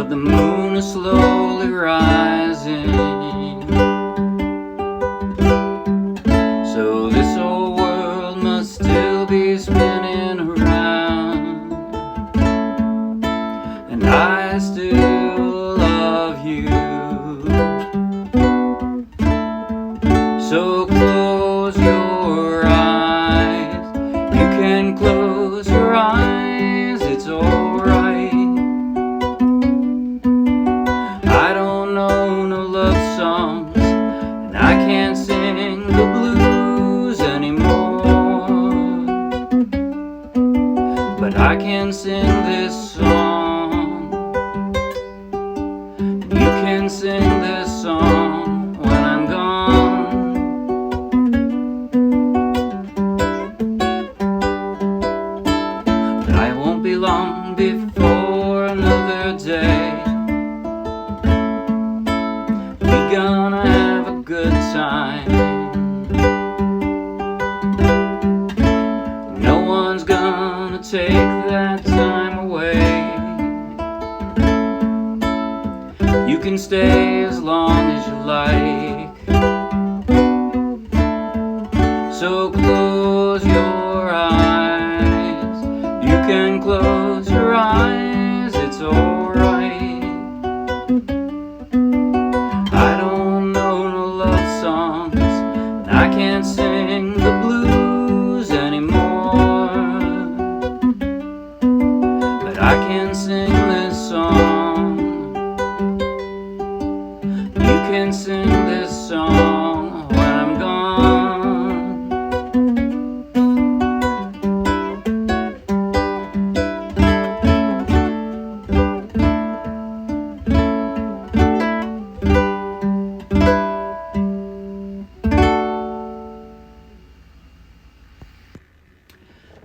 but the moon is slowly rising. So this whole world must still be spinning around, and I still love you. So close your eyes, you can close your eyes, it's alright. I don't know no love songs, and I can't sing the blues anymore, but I can sing this song, and you can sing this song when I'm gone. But I won't be long before another day. We're gonna have a good time. No one's gonna take that time away. You can stay as long as you like. So close your eyes, you can close your eyes, it's alright. I don't know no love songs, and I can't sing the blues anymore, but I can sing this song. You can sing this song when I'm gone.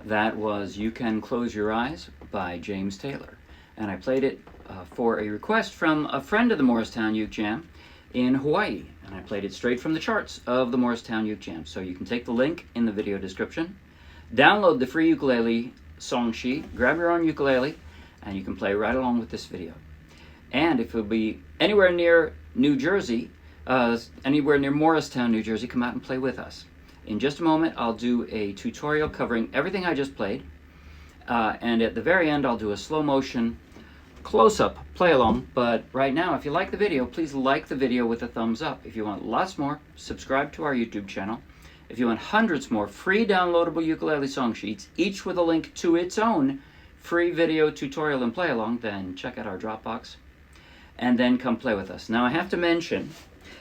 That was You Can Close Your Eyes by James Taylor, and I played it for a request from a friend of the Morristown Uke Jam in Hawaii, and I played it straight from the charts of the Morristown Uke Jam. So you can take the link in the video description, download the free ukulele song sheet, grab your own ukulele, and you can play right along with this video. And if you'll be anywhere near New Jersey, anywhere near Morristown, New Jersey, come out and play with us. In just a moment, I'll do a tutorial covering everything I just played, and at the very end, I'll do a slow motion close-up play along. But right now, if you like the video, please like the video with a thumbs up. If you want lots more, subscribe to our YouTube channel. If you want hundreds more free downloadable ukulele song sheets, each with a link to its own free video tutorial and play along, then check out our Dropbox and then come play with us. Now, I have to mention,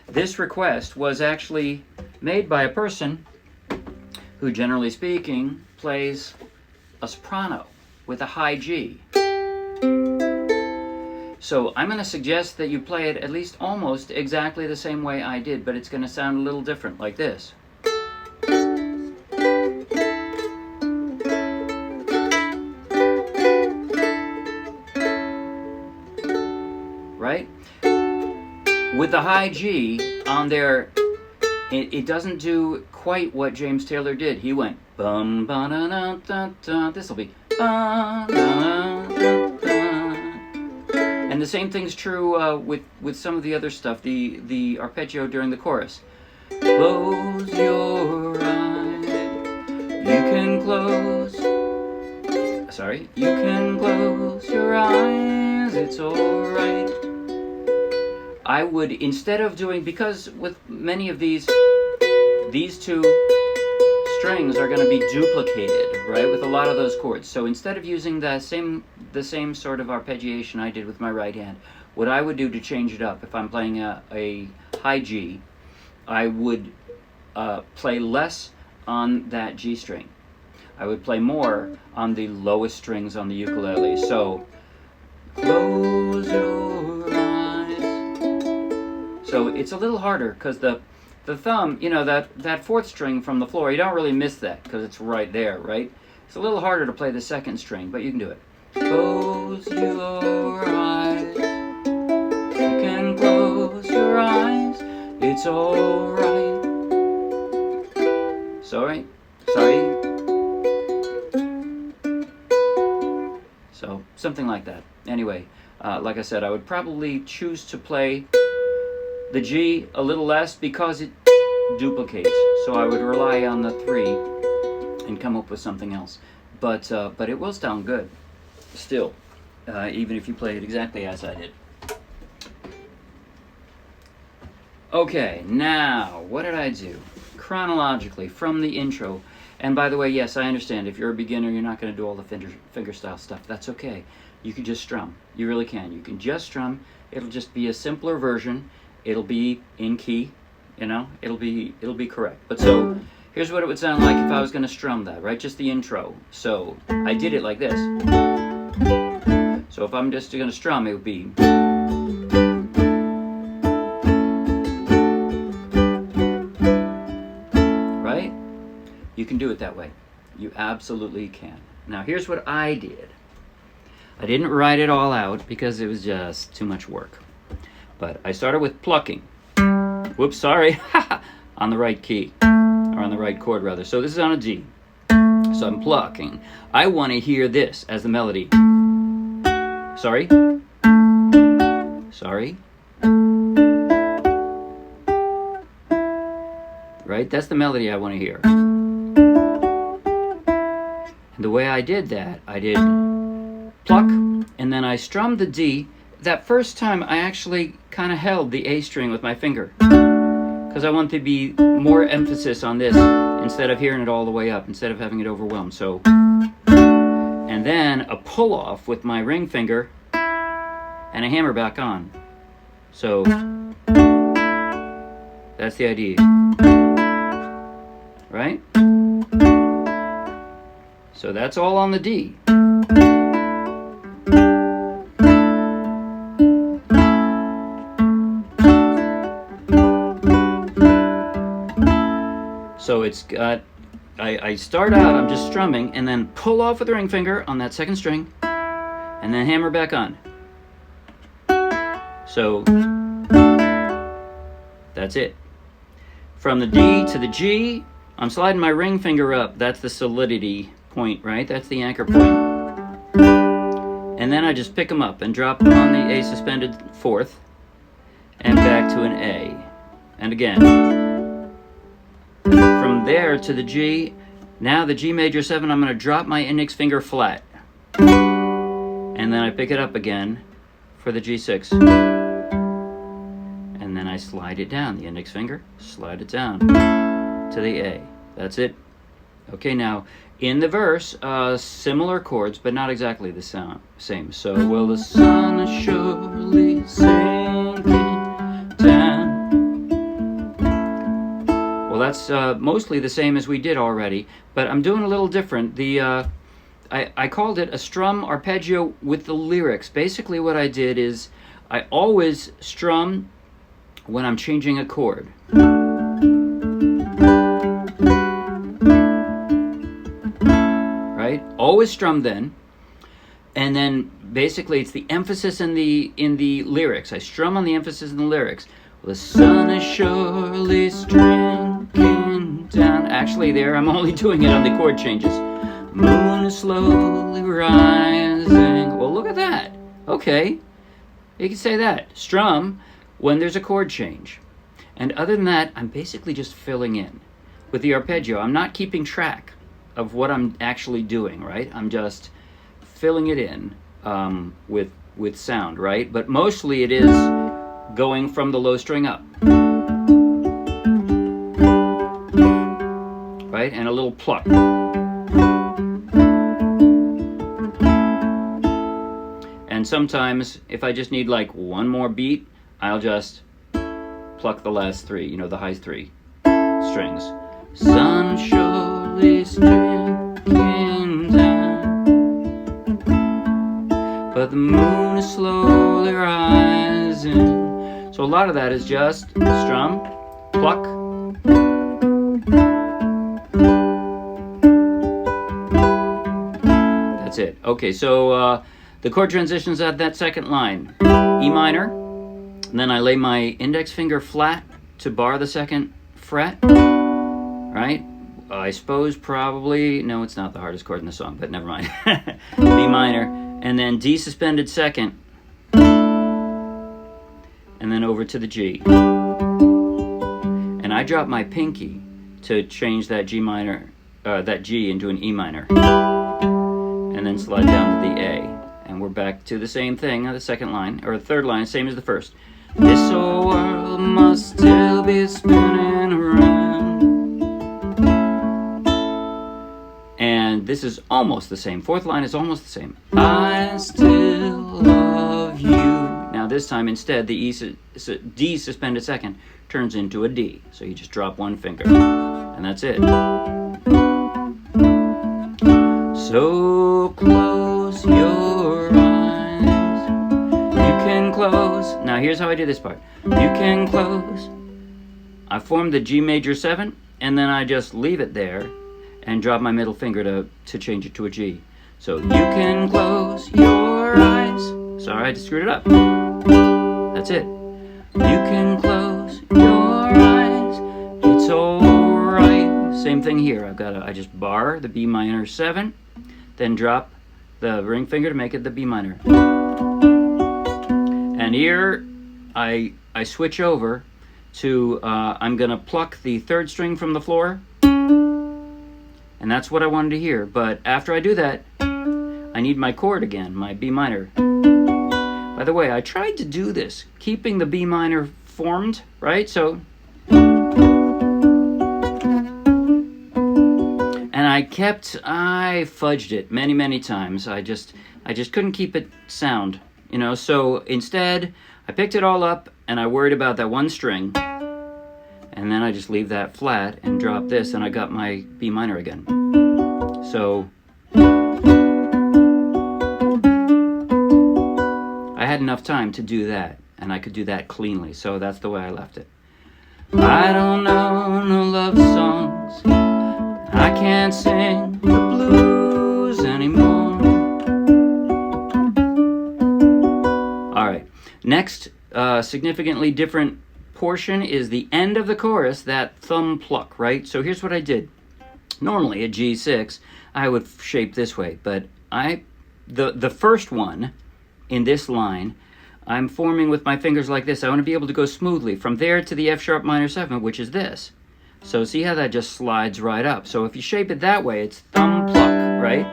this request was actually made by a person who, generally speaking, plays a soprano with a high G. So I'm going to suggest that you play it at least almost exactly the same way I did, but it's going to sound a little different, like this. Right? With the high G on there, it doesn't do quite what James Taylor did. He went bum ba da da da da. This will be ba da da da. And the same thing's true with some of the other stuff. The arpeggio during the chorus. Close your eyes. You can close. Sorry. You can close your eyes. It's all right. I would, instead of doing, because with many of these two strings are going to be duplicated, right, with a lot of those chords. So instead of using the same sort of arpeggiation I did with my right hand, what I would do to change it up, if I'm playing a high G, I would play less on that G string. I would play more on the lowest strings on the ukulele. So, close your eyes. So it's a little harder because the thumb, you know, that fourth string from the floor, you don't really miss that because it's right there, right? It's a little harder to play the second string, but you can do it. Close your eyes. You can close your eyes. It's all right. Sorry. So something like that. Anyway, like I said, I would probably choose to play the G a little less because it duplicates. So I would rely on the 3 and come up with something else. But it will sound good still, even if you play it exactly as I did. Okay, now, what did I do? Chronologically, from the intro. And by the way, yes, I understand. If you're a beginner, you're not going to do all the fingerstyle stuff. That's okay. You can just strum. You really can. You can just strum. It'll just be a simpler version. It'll be in key, you know? It'll be correct. But so, here's what it would sound like if I was going to strum that, right? Just the intro. So, I did it like this. So if I'm just going to strum, it would be... You can do it that way. You absolutely can. Now here's what I did. I didn't write it all out because it was just too much work. But I started with plucking. Whoops, sorry. On the right key. Or on the right chord, rather. So this is on a G. So I'm plucking. I want to hear this as the melody. Sorry? Sorry? Right? That's the melody I want to hear. The way I did that, I did pluck, and then I strummed the D. That first time, I actually kind of held the A string with my finger, because I want to be more emphasis on this, instead of hearing it all the way up, instead of having it overwhelmed. So, and then a pull off with my ring finger, and a hammer back on. So, that's the idea. Right? So that's all on the D. So it's got, I start out, I'm just strumming, and then pull off with the ring finger on that second string, and then hammer back on. So that's it. From the D to the G, I'm sliding my ring finger up. That's the solidity point, right? That's the anchor point. And then I just pick them up and drop them on the A suspended fourth and back to an A. And again. From there to the G, now the G major 7, I'm going to drop my index finger flat. And then I pick it up again for the G6. And then I slide it down, the index finger, slide it down to the A. That's it. Okay, now in the verse, similar chords, but not exactly the same. So, well, the sun is surely sinking down. Well, that's mostly the same as we did already, but I'm doing a little different. I called it a strum arpeggio with the lyrics. Basically what I did is I always strum when I'm changing a chord. Right? Always strum then. And then basically it's the emphasis in the lyrics. I strum on the emphasis in the lyrics. Well, the sun is surely sinking down. Actually there I'm only doing it on the chord changes. Moon is slowly rising. Well, look at that. Okay. You can say that. Strum when there's a chord change. And other than that, I'm basically just filling in. With the arpeggio, I'm not keeping track of what I'm actually doing, right? I'm just filling it in with sound, right? But mostly it is going from the low string up. Right? And a little pluck. And sometimes, if I just need like one more beat, I'll just pluck the last three, you know, the high three strings. Sun surely sinking down, but the moon is slowly rising. So a lot of that is just strum, pluck. That's it. Okay, so the chord transitions at that second line. E minor, and then I lay my index finger flat to bar the second fret, right? I suppose probably, no, it's not the hardest chord in the song, but never mind. B minor, and and then D suspended second, and then over to the G. And I drop my pinky to change that G minor, that G into an E minor, and then slide down to the A. And we're back to the same thing on the second line, or the third line, same as the first. This whole world must still be spinning around. And this is almost the same. Fourth line is almost the same. I still love you. Now this time instead the D suspended second turns into a D. So you just drop one finger. And that's it. So close your eyes. You can close. Now here's how I do this part. You can close. I form the G major 7, and then I just leave it there and drop my middle finger to change it to a G. So you can close your eyes. Sorry, I just screwed it up. That's it. You can close your eyes. It's alright. Same thing here. I just bar the B minor 7, then drop the ring finger to make it the B minor. And here I switch over to I'm gonna pluck the third string from the floor. And that's what I wanted to hear. But after I do that, I need my chord again, my B minor. By the way, I tried to do this, keeping the B minor formed, right? So, and I fudged it many, many times. I just couldn't keep it sound, you know? So instead, I picked it all up and I worried about that one string. And then I just leave that flat and drop this, and I got my B minor again. So I had enough time to do that, and I could do that cleanly, so that's the way I left it. I don't know no love songs. I can't sing the blues anymore. All right, next significantly different portion is the end of the chorus, that thumb pluck, right? So here's what I did. Normally a G6 I would shape this way, but the first one in this line I'm forming with my fingers like this. I want to be able to go smoothly from there to the F sharp minor 7, which is this. So see how that just slides right up. So if you shape it that way, it's thumb pluck, right?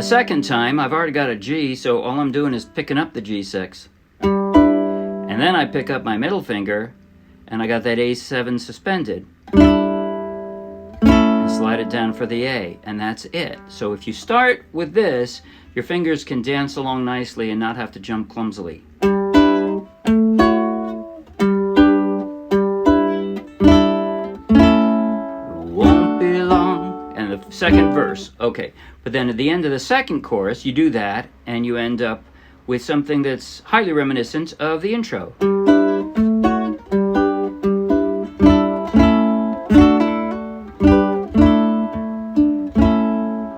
The second time, I've already got a G, so all I'm doing is picking up the G6. And then I pick up my middle finger, and I got that A7 suspended. And slide it down for the A, and that's it. So if you start with this, your fingers can dance along nicely and not have to jump clumsily. Second verse, okay. But then at the end of the second chorus, you do that, and you end up with something that's highly reminiscent of the intro.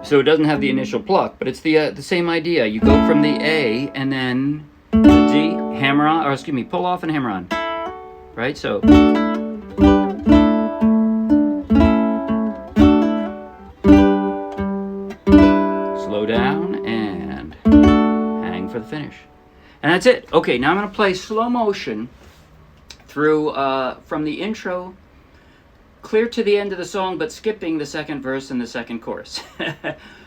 So it doesn't have the initial pluck, but it's the same idea. You go from the A, and then the D, hammer on, or excuse me, pull off and hammer on. Right, so... slow down and hang for the finish. And that's it. Okay, now I'm going to play slow motion through from the intro clear to the end of the song, but skipping the second verse and the second chorus.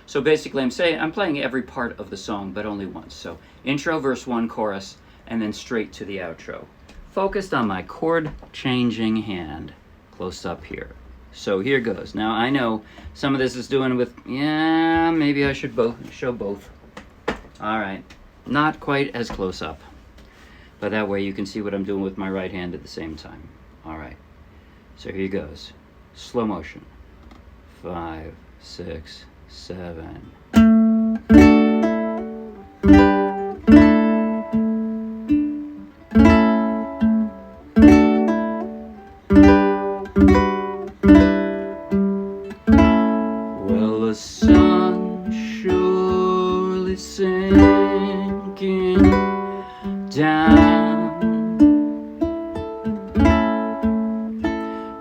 So basically I'm playing every part of the song, but only once. So intro, verse 1, chorus, and then straight to the outro. Focused on my chord changing hand close up here. So here goes. Now I know some of this is doing with, yeah, maybe I should show both. All right, not quite as close up, but that way you can see what I'm doing with my right hand at the same time. All right, so here goes. Slow motion. 5, 6, 7.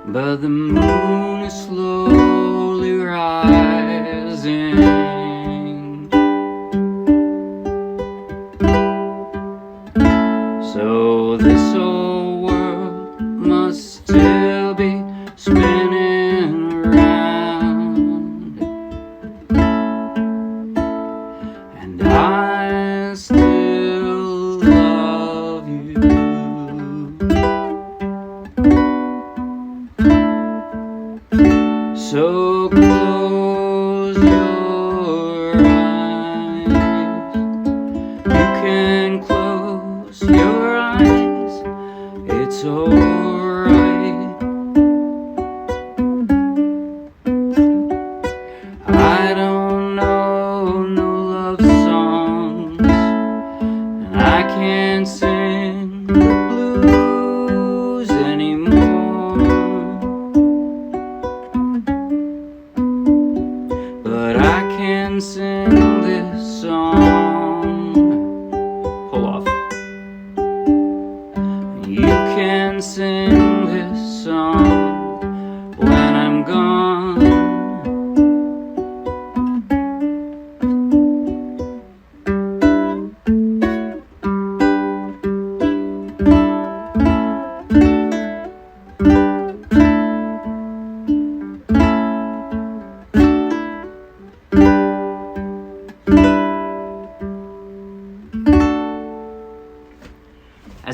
But the moon is slowly rising. can sing this song. Pull off. You can sing this song when I'm gone.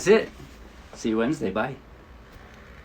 That's it. See you Wednesday. Bye.